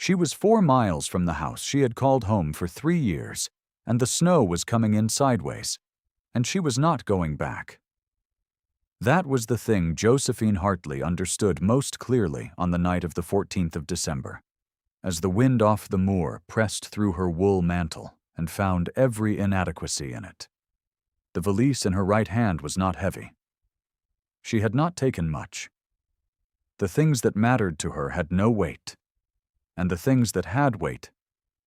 She was 4 miles from the house she had called home for 3 years, and the snow was coming in sideways, and she was not going back. That was the thing Josephine Hartley understood most clearly on the night of the 14th of December, as the wind off the moor pressed through her wool mantle and found every inadequacy in it. The valise in her right hand was not heavy. She had not taken much. The things that mattered to her had no weight, and the things that had weight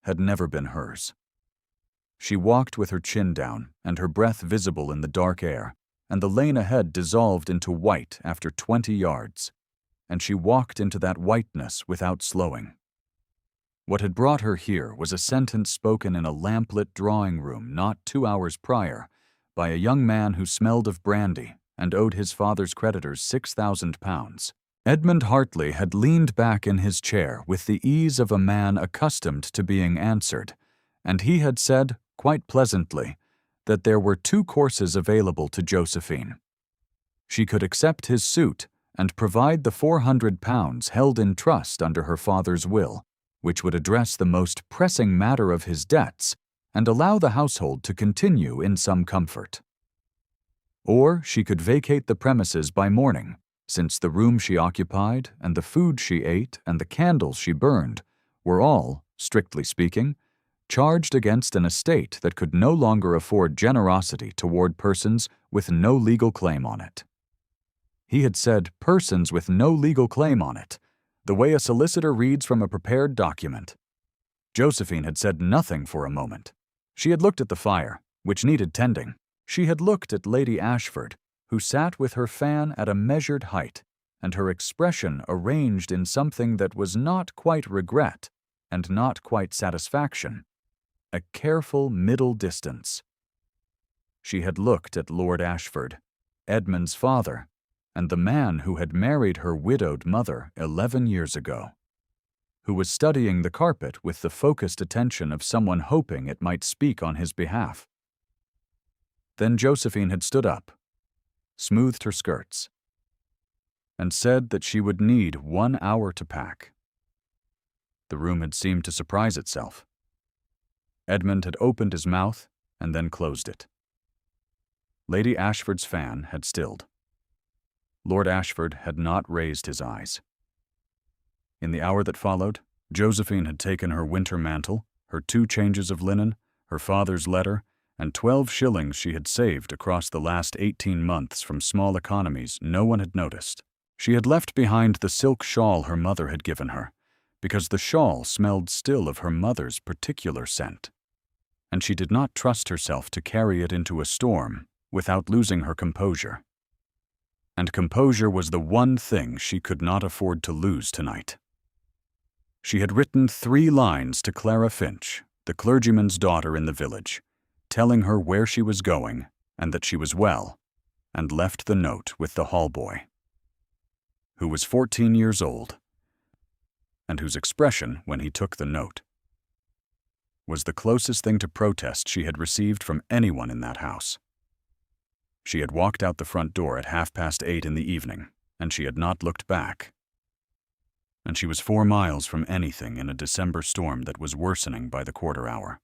had never been hers. She walked with her chin down and her breath visible in the dark air, and the lane ahead dissolved into white after 20 yards, and she walked into that whiteness without slowing. What had brought her here was a sentence spoken in a lamplit drawing room not 2 hours prior by a young man who smelled of brandy and owed his father's creditors £6,000. Edmund Hartley had leaned back in his chair with the ease of a man accustomed to being answered, and he had said, quite pleasantly, that there were 2 courses available to Josephine. She could accept his suit and provide the £400 held in trust under her father's will, which would address the most pressing matter of his debts and allow the household to continue in some comfort. Or she could vacate the premises by morning, since the room she occupied and the food she ate and the candles she burned were all, strictly speaking, charged against an estate that could no longer afford generosity toward persons with no legal claim on it. He had said persons with no legal claim on it, the way a solicitor reads from a prepared document. Josephine had said nothing for a moment. She had looked at the fire, which needed tending. She had looked at Lady Ashford, who sat with her fan at a measured height, and her expression arranged in something that was not quite regret and not quite satisfaction, a careful middle distance. She had looked at Lord Ashford, Edmund's father, and the man who had married her widowed mother 11 years ago, who was studying the carpet with the focused attention of someone hoping it might speak on his behalf. Then Josephine had stood up, smoothed her skirts, and said that she would need 1 hour to pack. The room had seemed to surprise itself. Edmund had opened his mouth and then closed it. Lady Ashford's fan had stilled. Lord Ashford had not raised his eyes. In the hour that followed, Josephine had taken her winter mantle, her 2 changes of linen, her father's letter, and 12 shillings she had saved across the last 18 months from small economies no one had noticed. She had left behind the silk shawl her mother had given her, because the shawl smelled still of her mother's particular scent, and she did not trust herself to carry it into a storm without losing her composure. And composure was the one thing she could not afford to lose tonight. She had written 3 lines to Clara Finch, the clergyman's daughter in the village, telling her where she was going and that she was well, and left the note with the hall boy, who was 14 years old, and whose expression, when he took the note, was the closest thing to protest she had received from anyone in that house. She had walked out the front door at 8:30 in the evening, and she had not looked back. And she was 4 miles from anything in a December storm that was worsening by the quarter hour.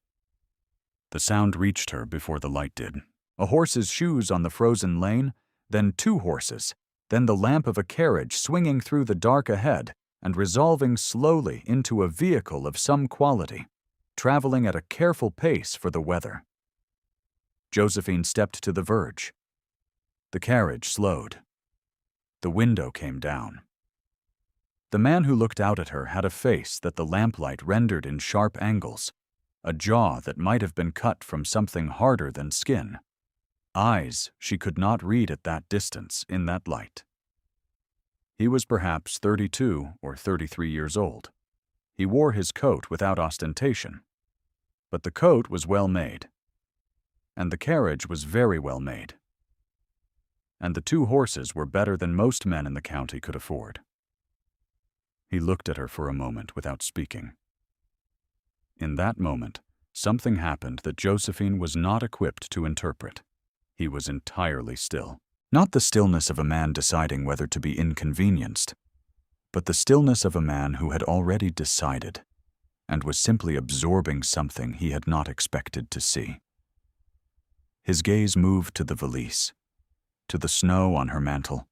The sound reached her before the light did. A horse's shoes on the frozen lane, then 2 horses, then the lamp of a carriage swinging through the dark ahead and resolving slowly into a vehicle of some quality, traveling at a careful pace for the weather. Josephine stepped to the verge. The carriage slowed. The window came down. The man who looked out at her had a face that the lamplight rendered in sharp angles, a jaw that might have been cut from something harder than skin. Eyes she could not read at that distance in that light. He was perhaps 32 or 33 years old. He wore his coat without ostentation, but the coat was well made, and the carriage was very well made, and the 2 horses were better than most men in the county could afford. He looked at her for a moment without speaking. In that moment, something happened that Josephine was not equipped to interpret. He was entirely still. Not the stillness of a man deciding whether to be inconvenienced, but the stillness of a man who had already decided. and was simply absorbing something he had not expected to see. His gaze moved to the valise, to the snow on her mantle,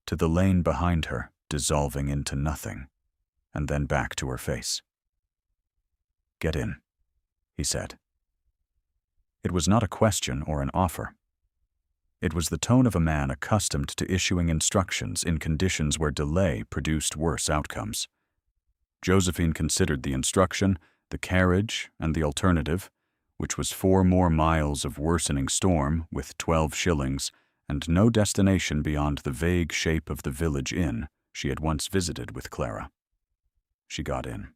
to the lane behind her, dissolving into nothing, and then back to her face. "Get in," he said. It was not a question or an offer. It was the tone of a man accustomed to issuing instructions in conditions where delay produced worse outcomes. Josephine considered the instruction, the carriage, and the alternative, which was 4 more miles of worsening storm with 12 shillings and no destination beyond the vague shape of the village inn she had once visited with Clara. She got in.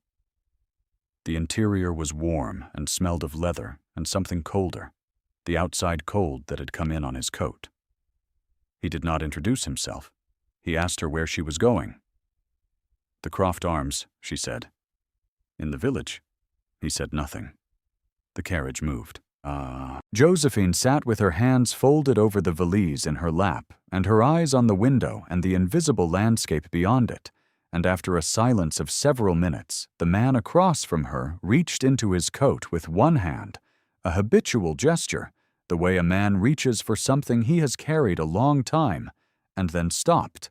The interior was warm and smelled of leather and something colder, the outside cold that had come in on his coat. He did not introduce himself. He asked her where she was going. "The Croft Arms," she said. "In the village?" He said nothing. The carriage moved. Josephine sat with her hands folded over the valise in her lap and her eyes on the window and the invisible landscape beyond it, and after a silence of several minutes, the man across from her reached into his coat with one hand, a habitual gesture, the way a man reaches for something he has carried a long time, and then stopped,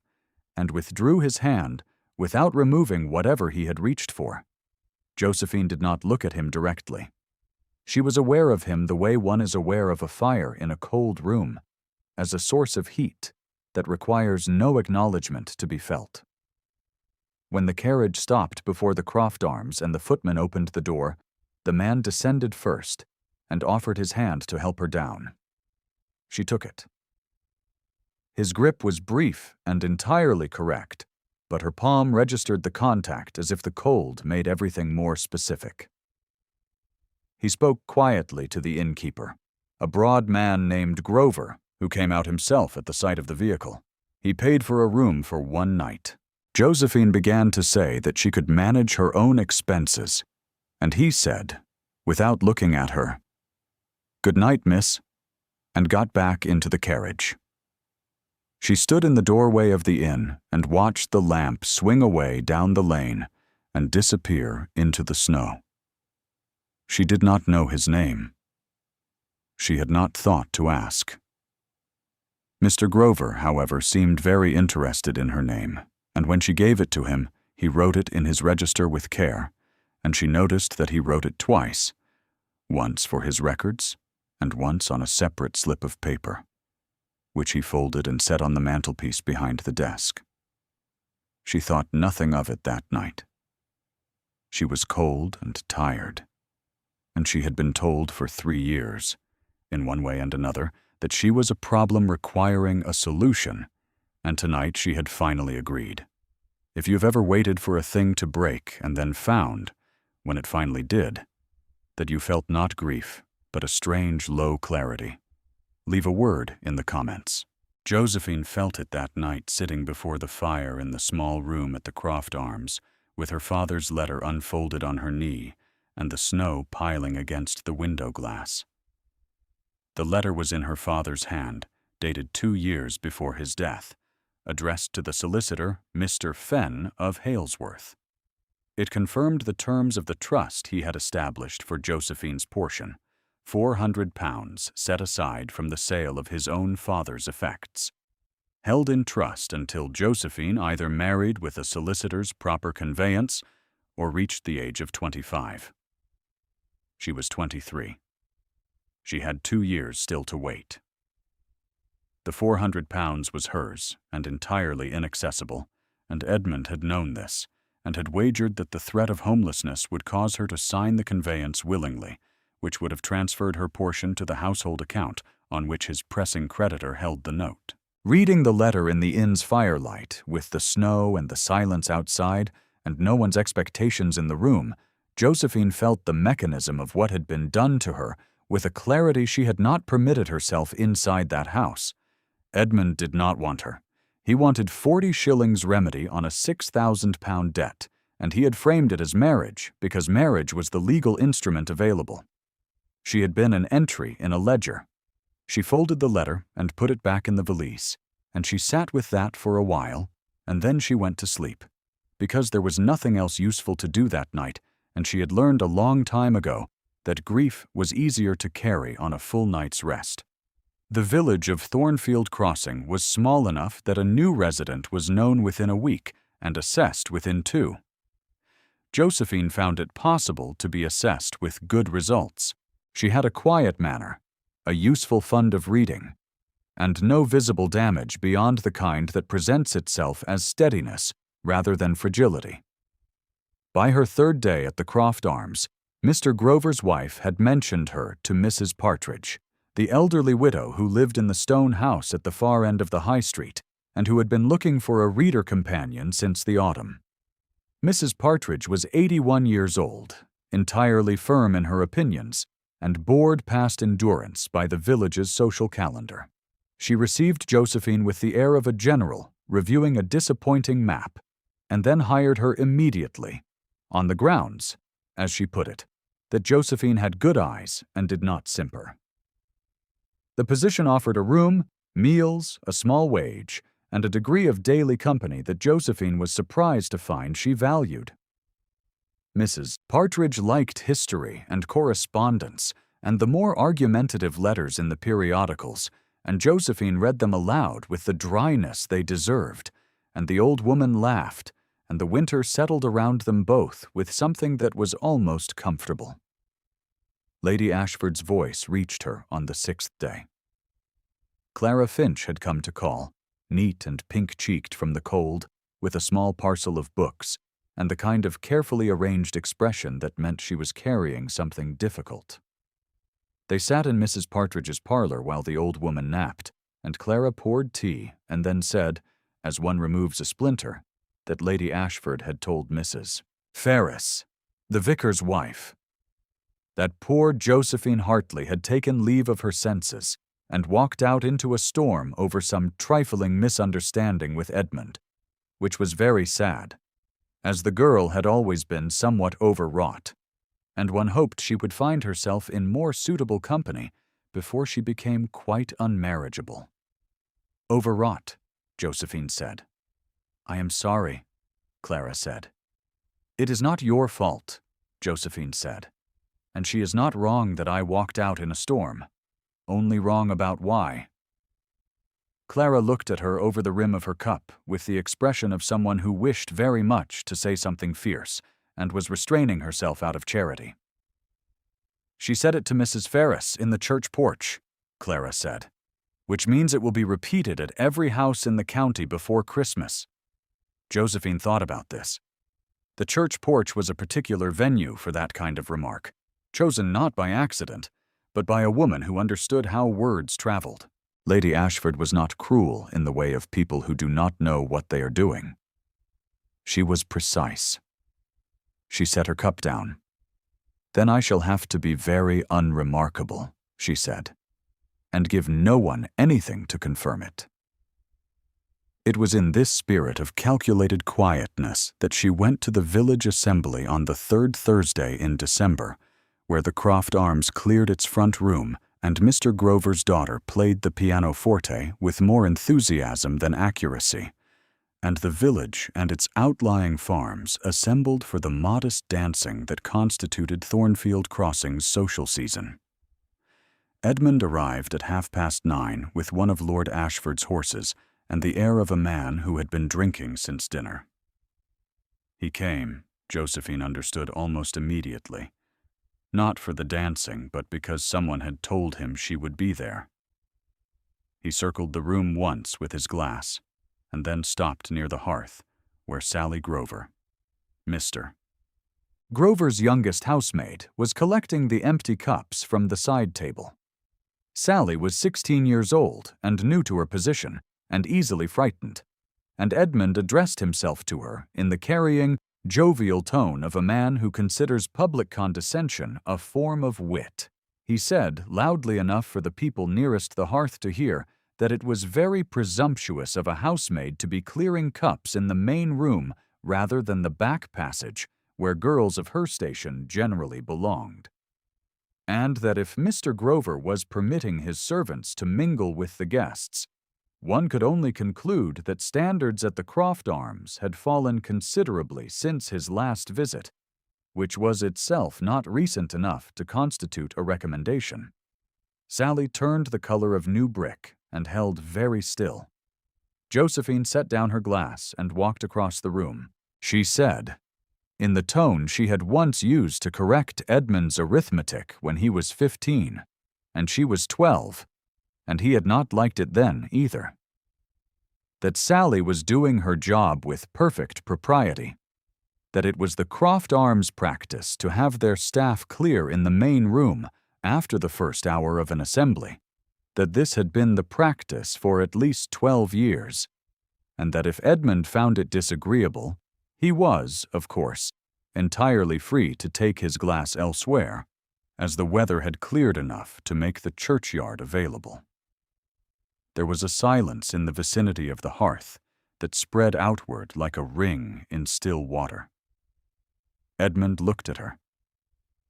and withdrew his hand without removing whatever he had reached for. Josephine did not look at him directly. She was aware of him the way one is aware of a fire in a cold room, as a source of heat that requires no acknowledgement to be felt. When the carriage stopped before the Croft Arms and the footman opened the door, the man descended first and offered his hand to help her down. She took it. His grip was brief and entirely correct, but her palm registered the contact as if the cold made everything more specific. He spoke quietly to the innkeeper, a broad man named Grover, who came out himself at the sight of the vehicle. He paid for a room for 1 night. Josephine began to say that she could manage her own expenses, and he said, without looking at her, "Good night, miss," and got back into the carriage. She stood in the doorway of the inn and watched the lamp swing away down the lane and disappear into the snow. She did not know his name. She had not thought to ask. Mr. Grover, however, seemed very interested in her name, and when she gave it to him, he wrote it in his register with care, and she noticed that he wrote it twice, once for his records and once on a separate slip of paper, which he folded and set on the mantelpiece behind the desk. She thought nothing of it that night. She was cold and tired, and she had been told for 3 years, in one way and another, that she was a problem requiring a solution, and tonight she had finally agreed. If you've ever waited for a thing to break and then found, when it finally did, that you felt not grief, but a strange low clarity, leave a word in the comments. Josephine felt it that night sitting before the fire in the small room at the Croft Arms, with her father's letter unfolded on her knee and the snow piling against the window glass. The letter was in her father's hand, dated 2 years before his death, addressed to the solicitor, Mr. Fenn of Halesworth. It confirmed the terms of the trust he had established for Josephine's portion, £400 set aside from the sale of his own father's effects, held in trust until Josephine either married with a solicitor's proper conveyance or reached the age of 25. She was 23. She had 2 years still to wait. The £400 was hers and entirely inaccessible, and Edmund had known this, and had wagered that the threat of homelessness would cause her to sign the conveyance willingly, which would have transferred her portion to the household account on which his pressing creditor held the note. Reading the letter in the inn's firelight, with the snow and the silence outside, and no one's expectations in the room, Josephine felt the mechanism of what had been done to her with a clarity she had not permitted herself inside that house. Edmund did not want her. He wanted 40 shillings remedy on a £6,000 debt, and he had framed it as marriage because marriage was the legal instrument available. She had been an entry in a ledger. She folded the letter and put it back in the valise, and she sat with that for a while, and then she went to sleep, because there was nothing else useful to do that night and she had learned a long time ago that grief was easier to carry on a full night's rest. The village of Thornfield Crossing was small enough that a new resident was known within a week and assessed within 2. Josephine found it possible to be assessed with good results. She had a quiet manner, a useful fund of reading, and no visible damage beyond the kind that presents itself as steadiness rather than fragility. By her 3rd day at the Croft Arms, Mr. Grover's wife had mentioned her to Mrs. Partridge, the elderly widow who lived in the stone house at the far end of the high street and who had been looking for a reader companion since the autumn. Mrs. Partridge was 81 years old, entirely firm in her opinions, and bored past endurance by the village's social calendar. She received Josephine with the air of a general reviewing a disappointing map, and then hired her immediately, on the grounds, as she put it, that Josephine had good eyes and did not simper. The position offered a room, meals, a small wage, and a degree of daily company that Josephine was surprised to find she valued. Mrs. Partridge liked history and correspondence and the more argumentative letters in the periodicals, and Josephine read them aloud with the dryness they deserved, and the old woman laughed, and the winter settled around them both with something that was almost comfortable. Lady Ashford's voice reached her on the 6th day. Clara Finch had come to call, neat and pink-cheeked from the cold, with a small parcel of books, and the kind of carefully arranged expression that meant she was carrying something difficult. They sat in Mrs. Partridge's parlor while the old woman napped, and Clara poured tea and then said, as one removes a splinter, that Lady Ashford had told Mrs. Ferris, the vicar's wife, that poor Josephine Hartley had taken leave of her senses and walked out into a storm over some trifling misunderstanding with Edmund, which was very sad, as the girl had always been somewhat overwrought, and one hoped she would find herself in more suitable company before she became quite unmarriageable. Overwrought, Josephine said. I am sorry, Clara said. It is not your fault, Josephine said. And she is not wrong that I walked out in a storm, only wrong about why. Clara looked at her over the rim of her cup with the expression of someone who wished very much to say something fierce and was restraining herself out of charity. She said it to Mrs. Ferris in the church porch, Clara said, which means it will be repeated at every house in the county before Christmas. Josephine thought about this. The church porch was a particular venue for that kind of remark, chosen not by accident, but by a woman who understood how words traveled. Lady Ashford was not cruel in the way of people who do not know what they are doing. She was precise. She set her cup down. Then I shall have to be very unremarkable, she said, and give no one anything to confirm it. It was in this spirit of calculated quietness that she went to the village assembly on the 3rd Thursday in December, where the Croft Arms cleared its front room and Mr. Grover's daughter played the pianoforte with more enthusiasm than accuracy, and the village and its outlying farms assembled for the modest dancing that constituted Thornfield Crossing's social season. Edmund arrived at 9:30 with one of Lord Ashford's horses and the air of a man who had been drinking since dinner. He came, Josephine understood almost immediately, not for the dancing, but because someone had told him she would be there. He circled the room once with his glass, and then stopped near the hearth, where Sally Grover, Mr. Grover's youngest housemaid, was collecting the empty cups from the side table. Sally was 16 years old and new to her position, and easily frightened, and Edmund addressed himself to her in the carrying, jovial tone of a man who considers public condescension a form of wit. He said, loudly enough for the people nearest the hearth to hear, that it was very presumptuous of a housemaid to be clearing cups in the main room rather than the back passage, where girls of her station generally belonged, and that if Mr. Grover was permitting his servants to mingle with the guests, one could only conclude that standards at the Croft Arms had fallen considerably since his last visit, which was itself not recent enough to constitute a recommendation. Sally turned the color of new brick and held very still. Josephine set down her glass and walked across the room. She said, in the tone she had once used to correct Edmund's arithmetic when he was 15, and she was 12, and he had not liked it then either, that Sally was doing her job with perfect propriety, that it was the Croft Arms practice to have their staff clear in the main room after the first hour of an assembly, that this had been the practice for at least 12 years, and that if Edmund found it disagreeable, he was, of course, entirely free to take his glass elsewhere, as the weather had cleared enough to make the churchyard available. There was a silence in the vicinity of the hearth that spread outward like a ring in still water. Edmund looked at her.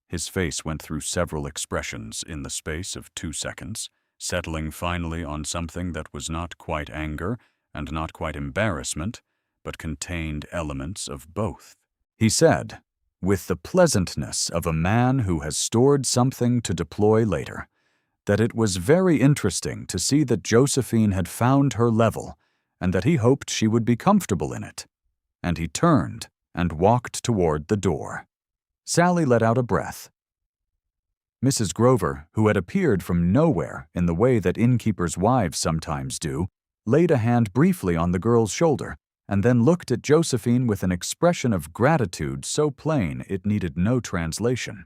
His face went through several expressions in the space of 2 seconds, settling finally on something that was not quite anger and not quite embarrassment, but contained elements of both. He said, with the pleasantness of a man who has stored something to deploy later, that it was very interesting to see that Josephine had found her level and that he hoped she would be comfortable in it, and he turned and walked toward the door. Sally let out a breath. Mrs. Grover, who had appeared from nowhere in the way that innkeepers' wives sometimes do, laid a hand briefly on the girl's shoulder and then looked at Josephine with an expression of gratitude so plain it needed no translation.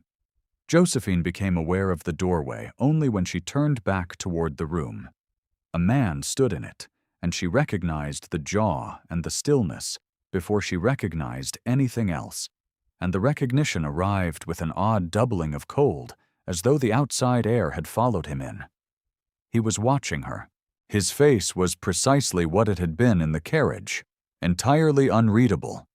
Josephine became aware of the doorway only when she turned back toward the room. A man stood in it, and she recognized the jaw and the stillness before she recognized anything else, and the recognition arrived with an odd doubling of cold, as though the outside air had followed him in. He was watching her. His face was precisely what it had been in the carriage, entirely unreadable,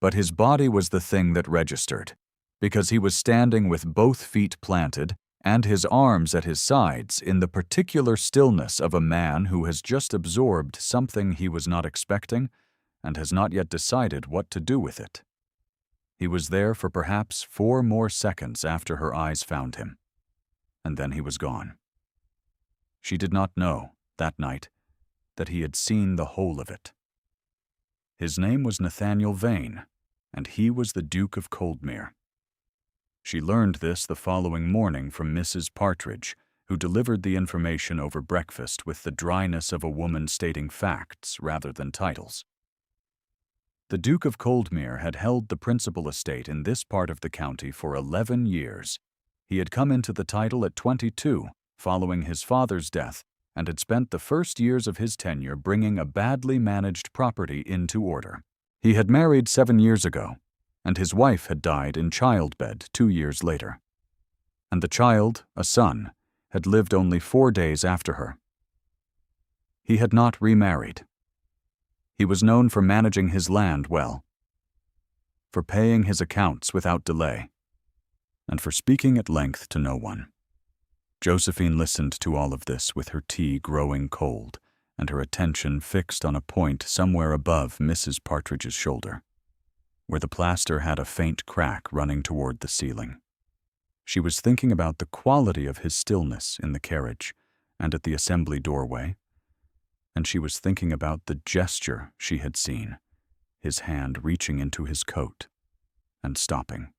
but his body was the thing that registered, because he was standing with both feet planted and his arms at his sides in the particular stillness of a man who has just absorbed something he was not expecting and has not yet decided what to do with it. He was there for perhaps 4 more seconds after her eyes found him, and then he was gone. She did not know, that night, that he had seen the whole of it. His name was Nathaniel Vane, and he was the Duke of Coldmere. She learned this the following morning from Mrs. Partridge, who delivered the information over breakfast with the dryness of a woman stating facts rather than titles. The Duke of Coldmere had held the principal estate in this part of the county for 11 years. He had come into the title at 22, following his father's death, and had spent the first years of his tenure bringing a badly managed property into order. He had married 7 years ago, and his wife had died in childbed 2 years later. And the child, a son, had lived only 4 days after her. He had not remarried. He was known for managing his land well, for paying his accounts without delay, and for speaking at length to no one. Josephine listened to all of this with her tea growing cold and her attention fixed on a point somewhere above Mrs. Partridge's shoulder, where the plaster had a faint crack running toward the ceiling. She was thinking about the quality of his stillness in the carriage and at the assembly doorway, and she was thinking about the gesture she had seen, his hand reaching into his coat and stopping.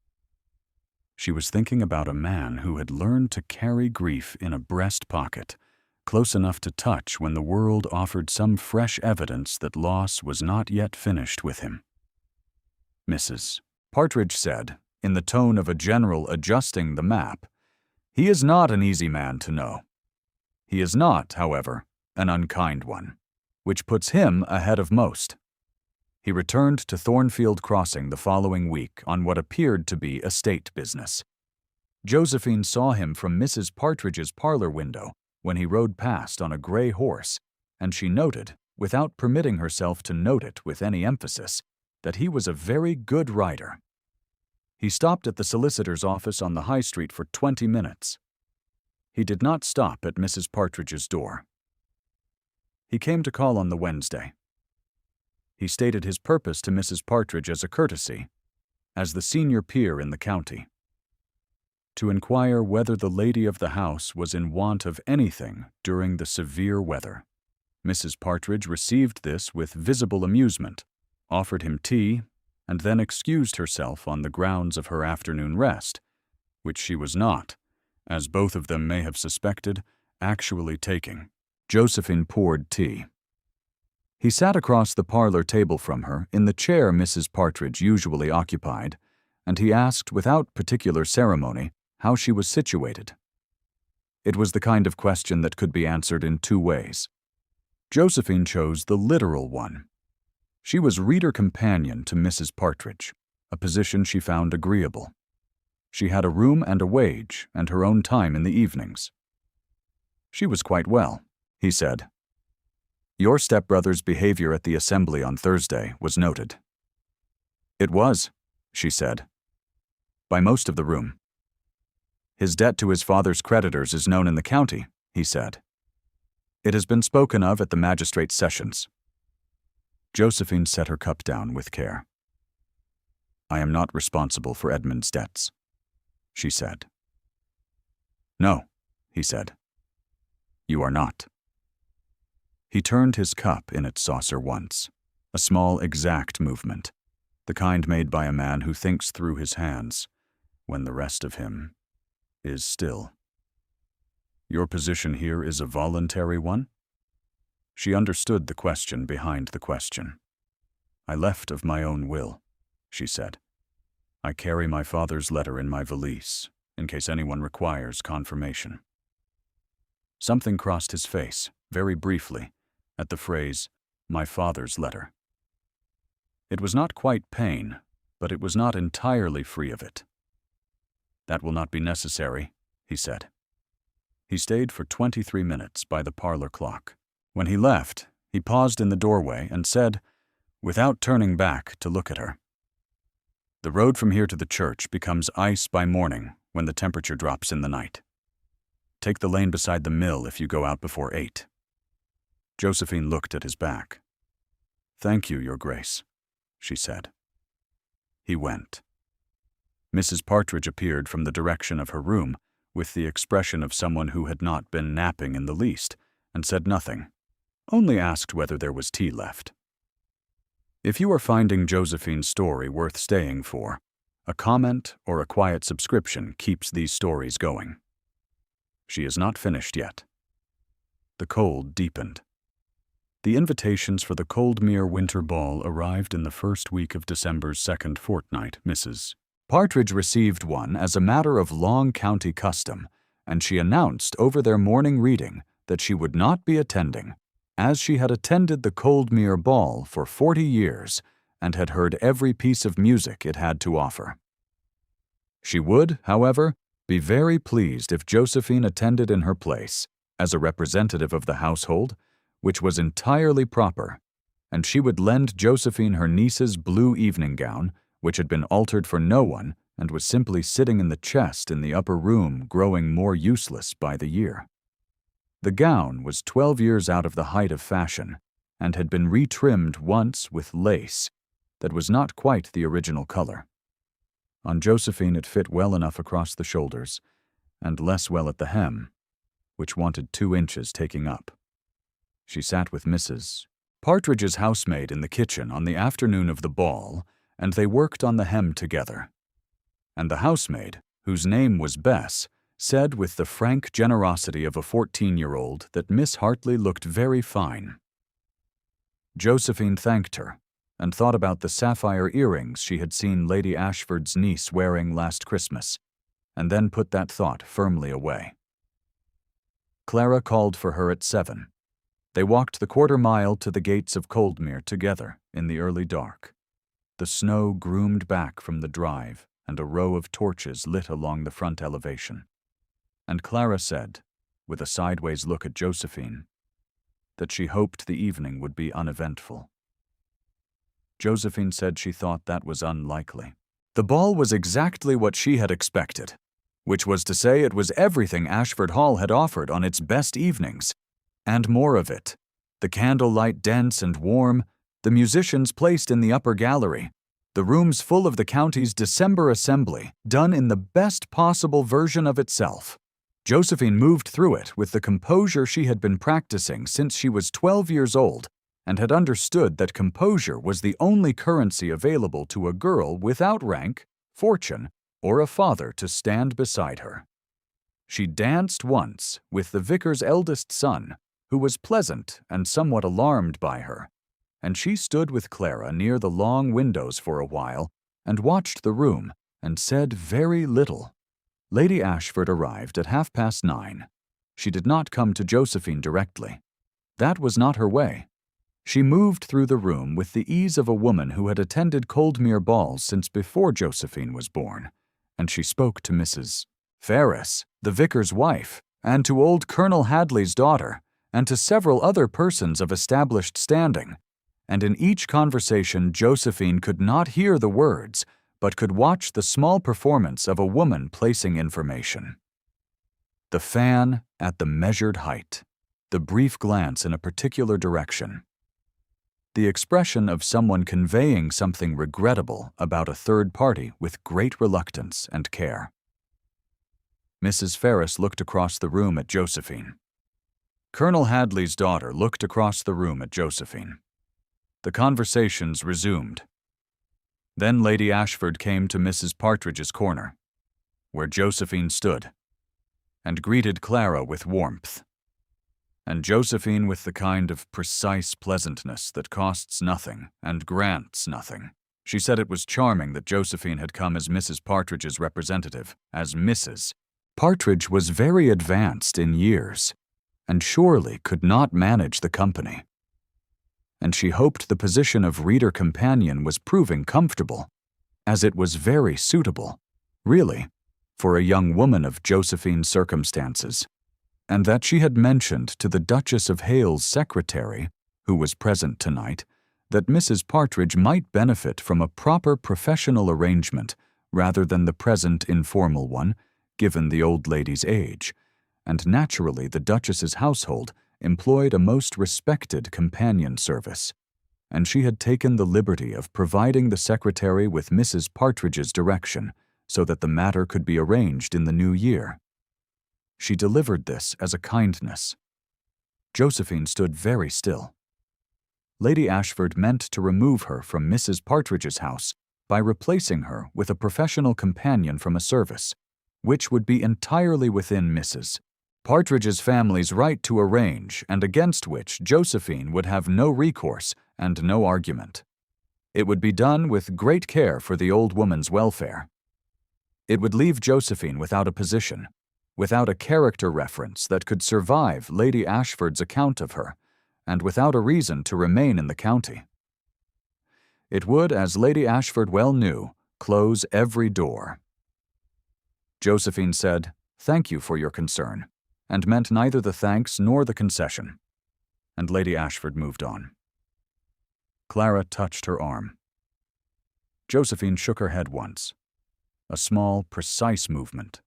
She was thinking about a man who had learned to carry grief in a breast pocket, close enough to touch when the world offered some fresh evidence that loss was not yet finished with him. Mrs. Partridge said, in the tone of a general adjusting the map, "He is not an easy man to know. He is not, however, an unkind one, which puts him ahead of most." He returned to Thornfield Crossing the following week on what appeared to be estate business. Josephine saw him from Mrs. Partridge's parlor window when he rode past on a gray horse, and she noted, without permitting herself to note it with any emphasis, that he was a very good rider. He stopped at the solicitor's office on the High Street for 20 minutes. He did not stop at Mrs. Partridge's door. He came to call on the Wednesday. He stated his purpose to Mrs. Partridge as a courtesy, as the senior peer in the county, to inquire whether the lady of the house was in want of anything during the severe weather. Mrs. Partridge received this with visible amusement, offered him tea, and then excused herself on the grounds of her afternoon rest, which she was not, as both of them may have suspected, actually taking. Josephine poured tea. He sat across the parlor table from her, in the chair Mrs. Partridge usually occupied, and he asked without particular ceremony how she was situated. It was the kind of question that could be answered in two ways. Josephine chose the literal one. She was reader companion to Mrs. Partridge, a position she found agreeable. She had a room and a wage, and her own time in the evenings. She was quite well, he said. Your stepbrother's behavior at the assembly on Thursday was noted. It was, she said, by most of the room. His debt to his father's creditors is known in the county, he said. It has been spoken of at the magistrate's sessions. Josephine set her cup down with care. I am not responsible for Edmund's debts, she said. No, he said. You are not. He turned his cup in its saucer once, a small exact movement, the kind made by a man who thinks through his hands, when the rest of him is still. Your position here is a voluntary one? She understood the question behind the question. I left of my own will, she said. I carry my father's letter in my valise, in case anyone requires confirmation. Something crossed his face, very briefly, at the phrase, my father's letter. It was not quite pain, but it was not entirely free of it. That will not be necessary, he said. He stayed for 23 minutes by the parlor clock. When he left, he paused in the doorway and said, without turning back to look at her, the road from here to the church becomes ice by morning when the temperature drops in the night. Take the lane beside the mill if you go out before 8. Josephine looked at his back. Thank you, Your Grace, she said. He went. Mrs. Partridge appeared from the direction of her room with the expression of someone who had not been napping in the least, and said nothing, only asked whether there was tea left. If you are finding Josephine's story worth staying for, a comment or a quiet subscription keeps these stories going. She is not finished yet. The cold deepened. The invitations for the Coldmere Winter Ball arrived in the first week of December's second fortnight. Mrs. Partridge received one as a matter of long county custom, and she announced over their morning reading that she would not be attending, as she had attended the Coldmere Ball for 40 years and had heard every piece of music it had to offer. She would, however, be very pleased if Josephine attended in her place, as a representative of the household, which was entirely proper, and she would lend Josephine her niece's blue evening gown, which had been altered for no one and was simply sitting in the chest in the upper room, growing more useless by the year. The gown was 12 years out of the height of fashion, and had been retrimmed once with lace that was not quite the original color. On Josephine it fit well enough across the shoulders, and less well at the hem, which wanted 2 inches taking up. She sat with Mrs. Partridge's housemaid in the kitchen on the afternoon of the ball, and they worked on the hem together. And the housemaid, whose name was Bess, said with the frank generosity of a 14-year-old that Miss Hartley looked very fine. Josephine thanked her, and thought about the sapphire earrings she had seen Lady Ashford's niece wearing last Christmas, and then put that thought firmly away. Clara called for her at 7. They walked the quarter-mile to the gates of Coldmere together in the early dark. The snow groomed back from the drive, and a row of torches lit along the front elevation. And Clara said, with a sideways look at Josephine, that she hoped the evening would be uneventful. Josephine said she thought that was unlikely. The ball was exactly what she had expected, which was to say it was everything Ashford Hall had offered on its best evenings, and more of it. The candlelight dense and warm, the musicians placed in the upper gallery, The room's full of the county's December assembly, done in the best possible version of itself. Josephine moved through it with the composure she had been practicing since she was 12 years old and had understood that composure was the only currency available to a girl without rank, fortune, or a father to stand beside her. She danced once with the vicar's eldest son, who was pleasant and somewhat alarmed by her, and she stood with Clara near the long windows for a while and watched the room and said very little. Lady Ashford arrived at 9:30. She did not come to Josephine directly. That was not her way. She moved through the room with the ease of a woman who had attended Coldmere balls since before Josephine was born, and she spoke to Mrs. Ferris, the vicar's wife, and to old Colonel Hadley's daughter, and to several other persons of established standing, and in each conversation Josephine could not hear the words, but could watch the small performance of a woman placing information. The fan at the measured height, the brief glance in a particular direction, the expression of someone conveying something regrettable about a third party with great reluctance and care. Mrs. Ferris looked across the room at Josephine. Colonel Hadley's daughter looked across the room at Josephine. The conversations resumed. Then Lady Ashford came to Mrs. Partridge's corner, where Josephine stood, and greeted Clara with warmth, and Josephine with the kind of precise pleasantness that costs nothing and grants nothing. She said it was charming that Josephine had come as Mrs. Partridge's representative, as Mrs. Partridge was very advanced in years, and surely could not manage the company. And she hoped the position of reader companion was proving comfortable, as it was very suitable, really, for a young woman of Josephine's circumstances, and that she had mentioned to the Duchess of Hale's secretary, who was present tonight, that Mrs. Partridge might benefit from a proper professional arrangement rather than the present informal one, given the old lady's age, and naturally the Duchess's household employed a most respected companion service, and she had taken the liberty of providing the secretary with Mrs. Partridge's direction so that the matter could be arranged in the new year. She delivered this as a kindness. Josephine stood very still. Lady Ashford meant to remove her from Mrs. Partridge's house by replacing her with a professional companion from a service, which would be entirely within Mrs. Partridge's family's right to arrange and against which Josephine would have no recourse and no argument. It would be done with great care for the old woman's welfare. It would leave Josephine without a position, without a character reference that could survive Lady Ashford's account of her, and without a reason to remain in the county. It would, as Lady Ashford well knew, close every door. Josephine said, "Thank you for your concern," and meant neither the thanks nor the concession, and Lady Ashford moved on. Clara touched her arm. Josephine shook her head once, a small, precise movement,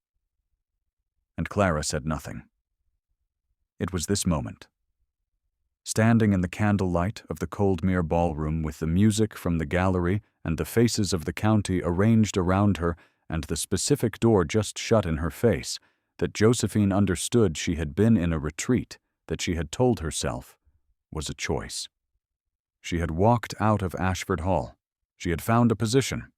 and Clara said nothing. It was this moment. Standing in the candlelight of the Coldmere ballroom with the music from the gallery and the faces of the county arranged around her and the specific door just shut in her face, that Josephine understood she had been in a retreat that she had told herself was a choice. She had walked out of Ashford Hall. She had found a position.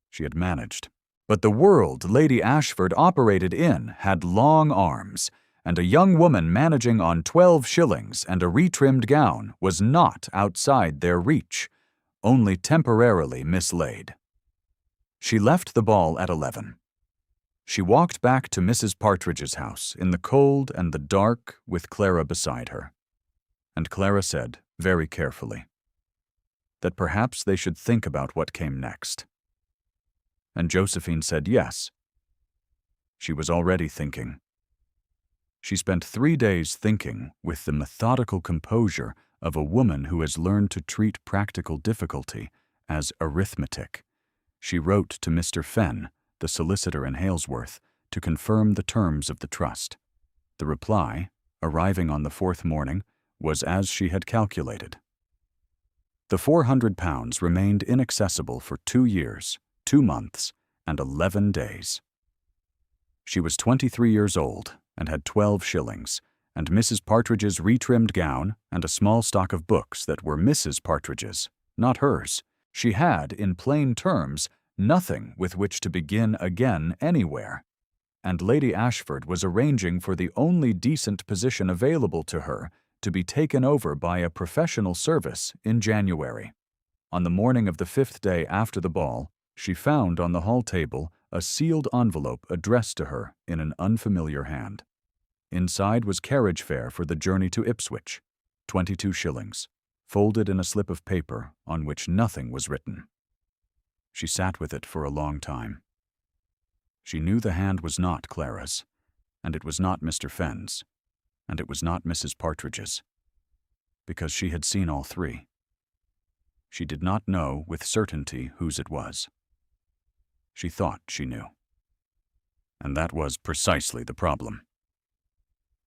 She had managed. But the world Lady Ashford operated in had long arms, and a young woman managing on 12 shillings and a retrimmed gown was not outside their reach, only temporarily mislaid. She left the ball at 11. She walked back to Mrs. Partridge's house in the cold and the dark with Clara beside her. And Clara said, very carefully, that perhaps they should think about what came next. And Josephine said yes. She was already thinking. She spent 3 days thinking with the methodical composure of a woman who has learned to treat practical difficulty as arithmetic. She wrote to Mr. Fenn, the solicitor in Halesworth, to confirm the terms of the trust. The reply, arriving on the 4th morning, was as she had calculated. The £400 remained inaccessible for 2 years, 2 months, and 11 days. She was 23 years old and had 12 shillings, and Mrs. Partridge's retrimmed gown and a small stock of books that were Mrs. Partridge's, not hers. She had, in plain terms, nothing with which to begin again anywhere, and Lady Ashford was arranging for the only decent position available to her to be taken over by a professional service in January. On the morning of the 5th day after the ball, she found on the hall table a sealed envelope addressed to her in an unfamiliar hand. Inside was carriage fare for the journey to Ipswich, 22 shillings, folded in a slip of paper on which nothing was written. She sat with it for a long time. She knew the hand was not Clara's, and it was not Mr. Fenn's, and it was not Mrs. Partridge's, because she had seen all three. She did not know with certainty whose it was. She thought she knew. And that was precisely the problem.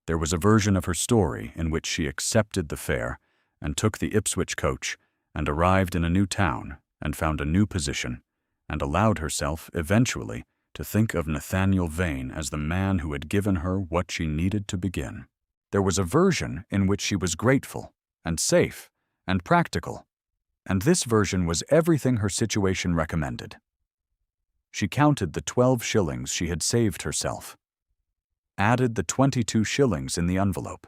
There was a version of her story in which she accepted the fare and took the Ipswich coach and arrived in a new town and found a new position and allowed herself, eventually, to think of Nathaniel Vane as the man who had given her what she needed to begin. There was a version in which she was grateful and safe and practical, and this version was everything her situation recommended. She counted the 12 shillings she had saved herself, added the 22 shillings in the envelope,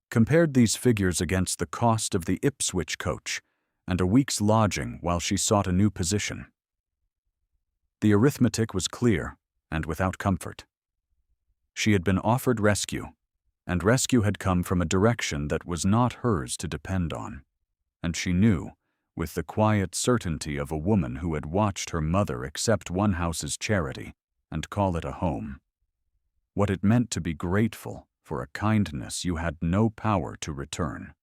compared these figures against the cost of the Ipswich coach and a week's lodging while she sought a new position. The arithmetic was clear and without comfort. She had been offered rescue, and rescue had come from a direction that was not hers to depend on, and she knew, with the quiet certainty of a woman who had watched her mother accept one house's charity and call it a home, what it meant to be grateful for a kindness you had no power to return.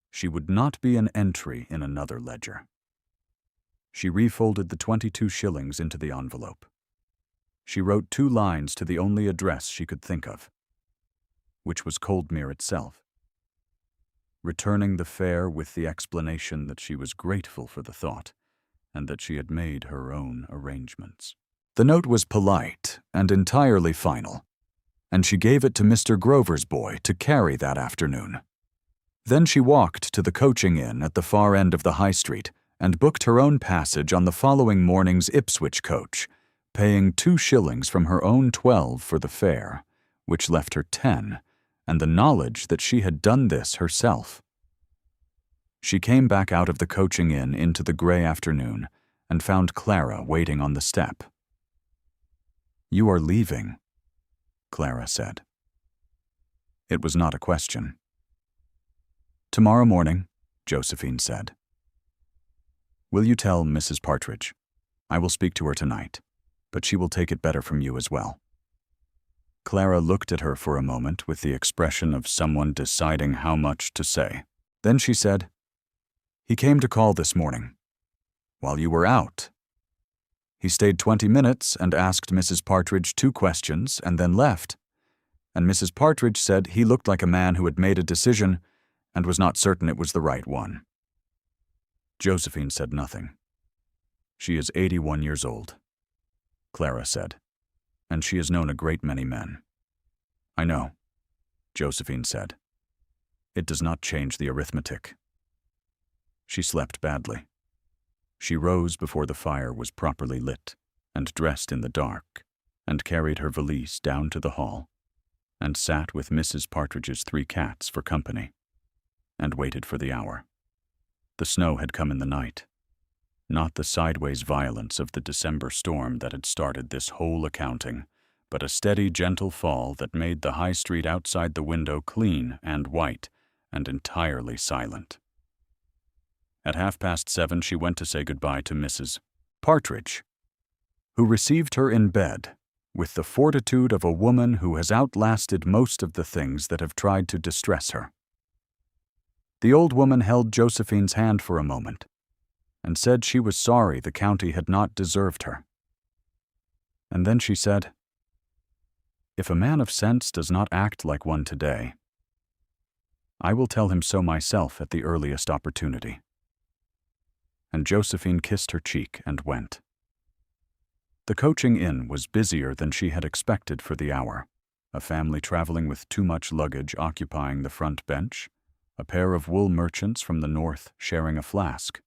She would not be an entry in another ledger. She refolded the 22 shillings into the envelope. She wrote 2 lines to the only address she could think of, which was Coldmere itself, returning the fare with the explanation that she was grateful for the thought and that she had made her own arrangements. The note was polite and entirely final, and she gave it to Mr. Grover's boy to carry that afternoon. Then she walked to the coaching inn at the far end of the High Street and booked her own passage on the following morning's Ipswich coach, paying 2 shillings from her own 12 for the fare, which left her 10, and the knowledge that she had done this herself. She came back out of the coaching inn into the grey afternoon and found Clara waiting on the step. "You are leaving," Clara said. It was not a question. "Tomorrow morning," Josephine said. "Will you tell Mrs. Partridge? I will speak to her tonight, but she will take it better from you as well." Clara looked at her for a moment with the expression of someone deciding how much to say. Then she said, "He came to call this morning, while you were out. He stayed 20 minutes and asked Mrs. Partridge 2 questions and then left, and Mrs. Partridge said he looked like a man who had made a decision and was not certain it was the right one." Josephine said nothing. "She is 81 years old," Clara said, "and she has known a great many men." "I know," Josephine said. "It does not change the arithmetic." She slept badly. She rose before the fire was properly lit, and dressed in the dark, and carried her valise down to the hall, and sat with Mrs. Partridge's 3 cats for company, and waited for the hour. The snow had come in the night, not the sideways violence of the December storm that had started this whole accounting, but a steady, gentle fall that made the High Street outside the window clean and white and entirely silent. At 7:30 she went to say goodbye to Mrs. Partridge, who received her in bed with the fortitude of a woman who has outlasted most of the things that have tried to distress her. The old woman held Josephine's hand for a moment and said she was sorry the county had not deserved her. And then she said, "If a man of sense does not act like one today, I will tell him so myself at the earliest opportunity." And Josephine kissed her cheek and went. The coaching inn was busier than she had expected for the hour. A family traveling with too much luggage occupying the front bench, a pair of wool merchants from the north sharing a flask,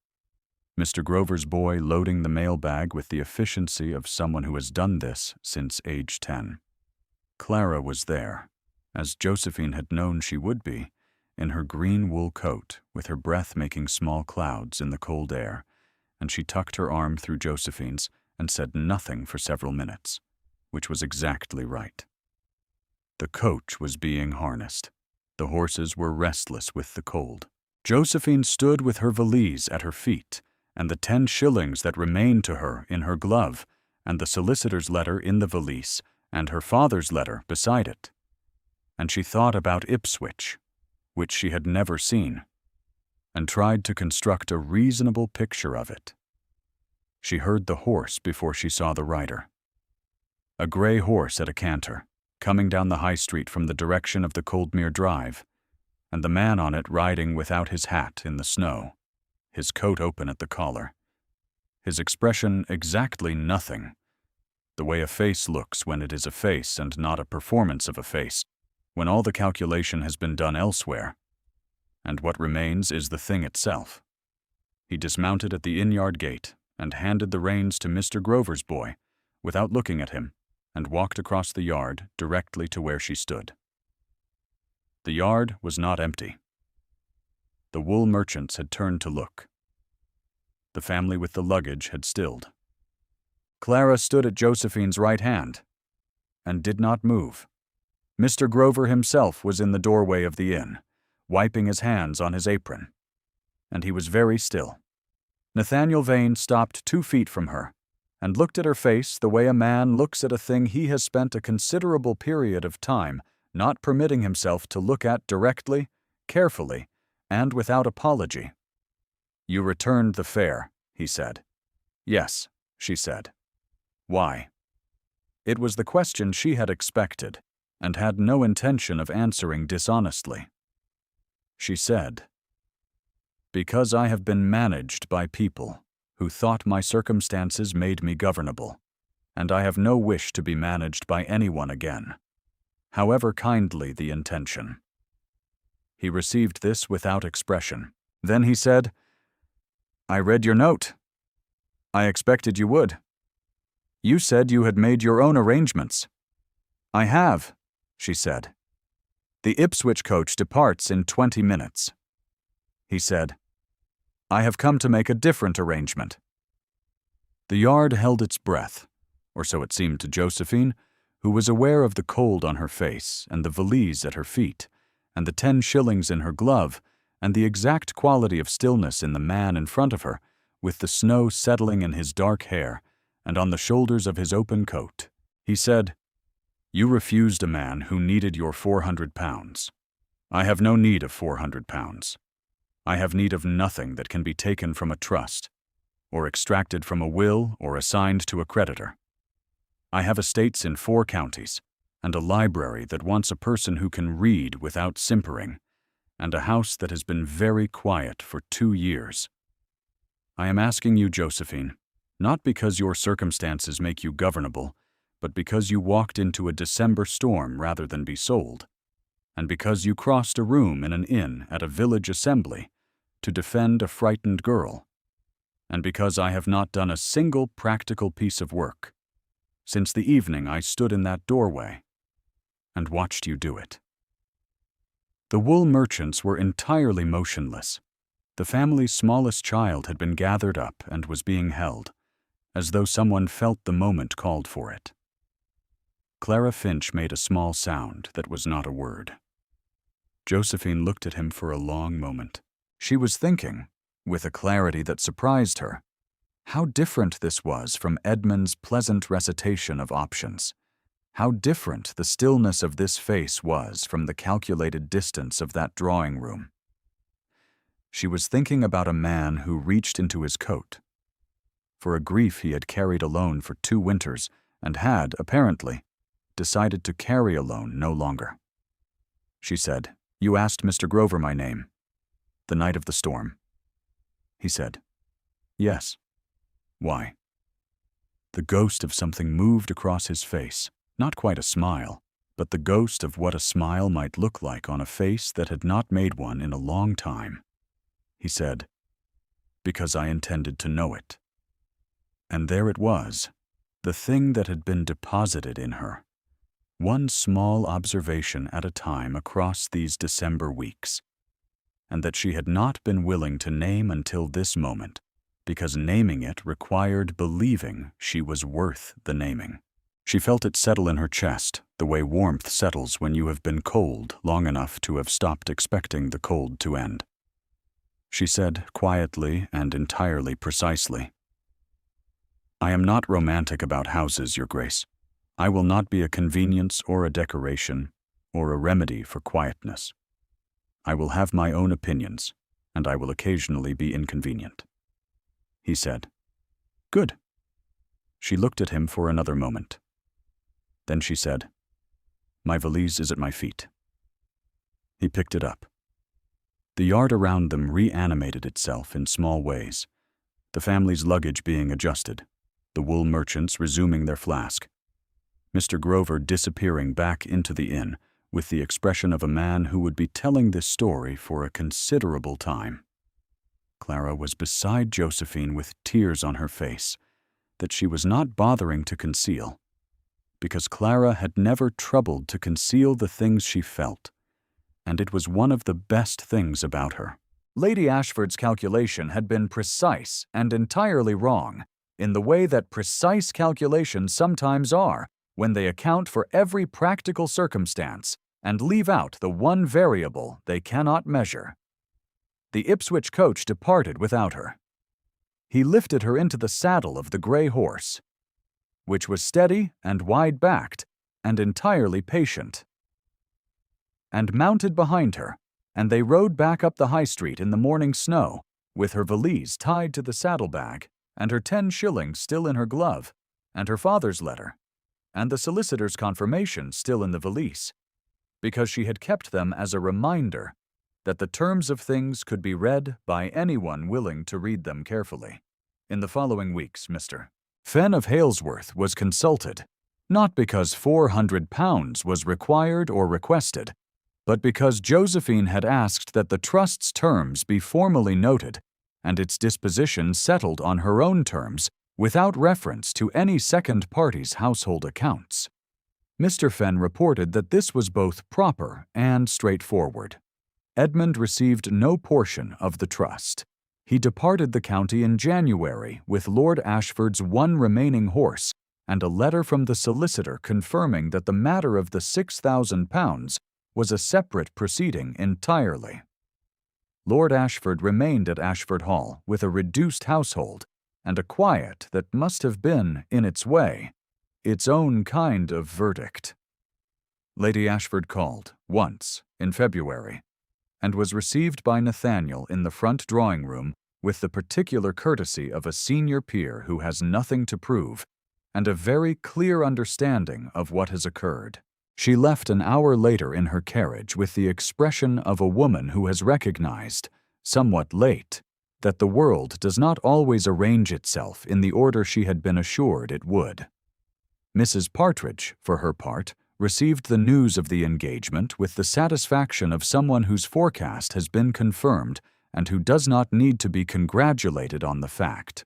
Mr. Grover's boy loading the mailbag with the efficiency of someone who has done this since age 10. Clara was there, as Josephine had known she would be, in her green wool coat with her breath making small clouds in the cold air, and she tucked her arm through Josephine's and said nothing for several minutes, which was exactly right. The coach was being harnessed. The horses were restless with the cold. Josephine stood with her valise at her feet, and the 10 shillings that remained to her in her glove, and the solicitor's letter in the valise, and her father's letter beside it. And she thought about Ipswich, which she had never seen, and tried to construct a reasonable picture of it. She heard the horse before she saw the rider. A gray horse at a canter, coming down the high street from the direction of the Coldmere Drive, and the man on it riding without his hat in the snow, his coat open at the collar, his expression exactly nothing, the way a face looks when it is a face and not a performance of a face, when all the calculation has been done elsewhere, and what remains is the thing itself. He dismounted at the inn-yard gate and handed the reins to Mr. Grover's boy, without looking at him, and walked across the yard directly to where she stood. The yard was not empty. The wool merchants had turned to look. The family with the luggage had stilled. Clara stood at Josephine's right hand, and did not move. Mr. Grover himself was in the doorway of the inn, wiping his hands on his apron, and he was very still. Nathaniel Vane stopped 2 feet from her, and looked at her face the way a man looks at a thing he has spent a considerable period of time not permitting himself to look at directly, carefully, and without apology. "You returned the fare," he said. "Yes," she said. "Why?" It was the question she had expected, and had no intention of answering dishonestly. She said, "Because I have been managed by people who thought my circumstances made me governable, and I have no wish to be managed by anyone again, however kindly the intention." He received this without expression. Then he said, "I read your note. I expected you would. You said you had made your own arrangements." "I have," she said. "The Ipswich coach departs in 20 minutes." He said, "I have come to make a different arrangement." The yard held its breath, or so it seemed to Josephine, who was aware of the cold on her face and the valise at her feet, and the 10 shillings in her glove, and the exact quality of stillness in the man in front of her, with the snow settling in his dark hair and on the shoulders of his open coat. He said, "You refused a man who needed your 400 pounds. I have no need of 400 pounds. I have need of nothing that can be taken from a trust, or extracted from a will or assigned to a creditor. I have estates in 4 counties, and a library that wants a person who can read without simpering, and a house that has been very quiet for 2 years. I am asking you, Josephine, not because your circumstances make you governable, but because you walked into a December storm rather than be sold, and because you crossed a room in an inn at a village assembly to defend a frightened girl, and because I have not done a single practical piece of work since the evening I stood in that doorway and watched you do it." The wool merchants were entirely motionless. The family's smallest child had been gathered up and was being held, as though someone felt the moment called for it. Clara Finch made a small sound that was not a word. Josephine looked at him for a long moment. She was thinking, with a clarity that surprised her, how different this was from Edmund's pleasant recitation of options. How different the stillness of this face was from the calculated distance of that drawing room. She was thinking about a man who reached into his coat for a grief he had carried alone for 2 winters and had, apparently, decided to carry alone no longer. She said, You asked Mr. Grover my name, the night of the storm, he said. Yes. Why? The ghost of something moved across his face, not quite a smile, but the ghost of what a smile might look like on a face that had not made one in a long time. He said, because I intended to know it. And there it was, the thing that had been deposited in her. One small observation at a time across these December weeks, and that she had not been willing to name until this moment, because naming it required believing she was worth the naming. She felt it settle in her chest, the way warmth settles when you have been cold long enough to have stopped expecting the cold to end. She said quietly and entirely precisely, I am not romantic about houses, Your Grace. I will not be a convenience or a decoration or a remedy for quietness. I will have my own opinions, and I will occasionally be inconvenient. He said, Good. She looked at him for another moment. Then she said, My valise is at my feet. He picked it up. The yard around them reanimated itself in small ways, the family's luggage being adjusted, the wool merchants resuming their flask, Mr. Grover disappearing back into the inn with the expression of a man who would be telling this story for a considerable time. Clara was beside Josephine with tears on her face that she was not bothering to conceal, because Clara had never troubled to conceal the things she felt, and it was one of the best things about her. Lady Ashford's calculation had been precise and entirely wrong, in the way that precise calculations sometimes are when they account for every practical circumstance and leave out the one variable they cannot measure. The Ipswich coach departed without her. He lifted her into the saddle of the gray horse, which was steady and wide-backed and entirely patient, and mounted behind her, and they rode back up the high street in the morning snow, with her valise tied to the saddlebag, and her 10 shillings still in her glove, and her father's letter, and the solicitor's confirmation still in the valise, because she had kept them as a reminder that the terms of things could be read by anyone willing to read them carefully. In the following weeks, Mr. Fenn of Halesworth was consulted, not because £400 was required or requested, but because Josephine had asked that the trust's terms be formally noted and its disposition settled on her own terms without reference to any second party's household accounts. Mr. Fenn reported that this was both proper and straightforward. Edmund received no portion of the trust. He departed the county in January with Lord Ashford's one remaining horse and a letter from the solicitor confirming that the matter of the £6,000 was a separate proceeding entirely. Lord Ashford remained at Ashford Hall with a reduced household and a quiet that must have been, in its way, its own kind of verdict. Lady Ashford called, once, in February, and was received by Nathaniel in the front drawing-room with the particular courtesy of a senior peer who has nothing to prove and a very clear understanding of what has occurred. She left an hour later in her carriage with the expression of a woman who has recognized, somewhat late, that the world does not always arrange itself in the order she had been assured it would. Mrs. Partridge, for her part, received the news of the engagement with the satisfaction of someone whose forecast has been confirmed and who does not need to be congratulated on the fact.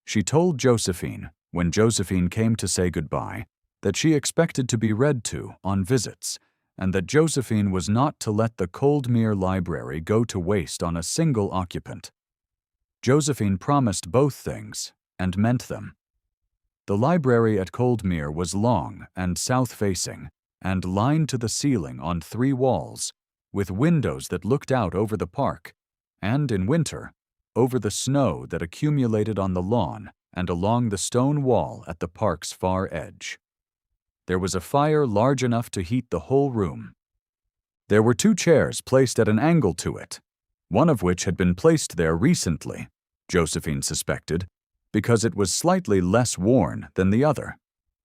She told Josephine, when Josephine came to say goodbye, that she expected to be read to on visits, and that Josephine was not to let the Coldmere Library go to waste on a single occupant. Josephine promised both things, and meant them. The library at Coldmere was long and south-facing, and lined to the ceiling on 3 walls, with windows that looked out over the park, and, in winter, over the snow that accumulated on the lawn and along the stone wall at the park's far edge. There was a fire large enough to heat the whole room. There were 2 chairs placed at an angle to it, one of which had been placed there recently, Josephine suspected, because it was slightly less worn than the other.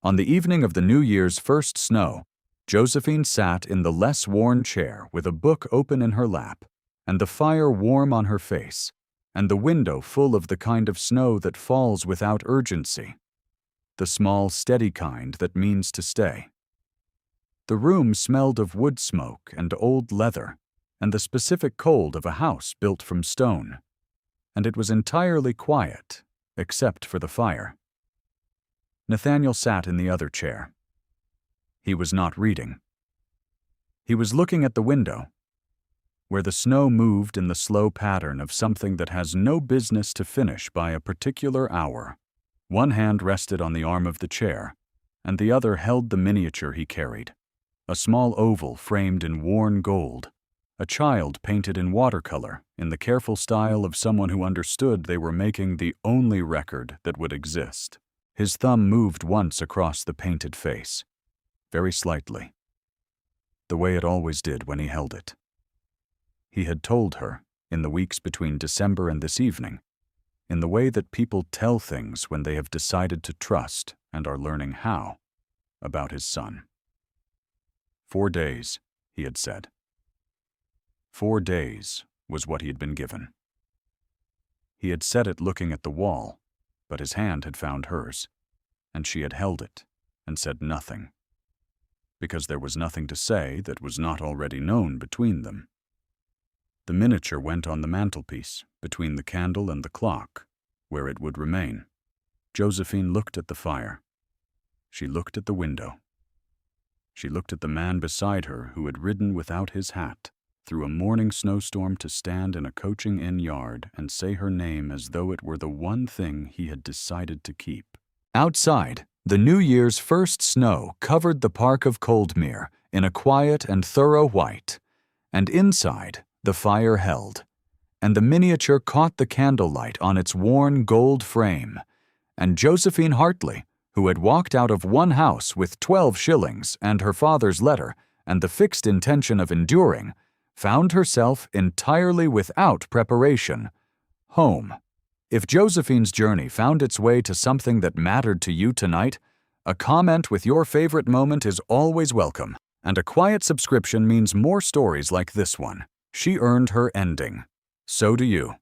On the evening of the New Year's first snow, Josephine sat in the less worn chair with a book open in her lap, and the fire warm on her face, and the window full of the kind of snow that falls without urgency, the small, steady kind that means to stay. The room smelled of wood smoke and old leather, and the specific cold of a house built from stone, and it was entirely quiet, except for the fire. Nathaniel sat in the other chair. He was not reading. He was looking at the window, where the snow moved in the slow pattern of something that has no business to finish by a particular hour. One hand rested on the arm of the chair, and the other held the miniature he carried, a small oval framed in worn gold, a child painted in watercolor in the careful style of someone who understood they were making the only record that would exist. His thumb moved once across the painted face, very slightly, the way it always did when he held it. He had told her, in the weeks between December and this evening, in the way that people tell things when they have decided to trust and are learning how, about his son. 4 days, he had said. 4 days was what he had been given. He had said it looking at the wall, but his hand had found hers, and she had held it and said nothing, because there was nothing to say that was not already known between them. The miniature went on the mantelpiece, between the candle and the clock, where it would remain. Josephine looked at the fire. She looked at the window. She looked at the man beside her who had ridden without his hat through a morning snowstorm to stand in a coaching inn yard and say her name as though it were the one thing he had decided to keep. Outside, the New Year's first snow covered the park of Coldmere in a quiet and thorough white, and inside, the fire held, and the miniature caught the candlelight on its worn gold frame, and Josephine Hartley, who had walked out of one house with 12 shillings and her father's letter and the fixed intention of enduring, found herself entirely without preparation, home. If Josephine's journey found its way to something that mattered to you tonight, a comment with your favorite moment is always welcome, and a quiet subscription means more stories like this one. She earned her ending. So do you.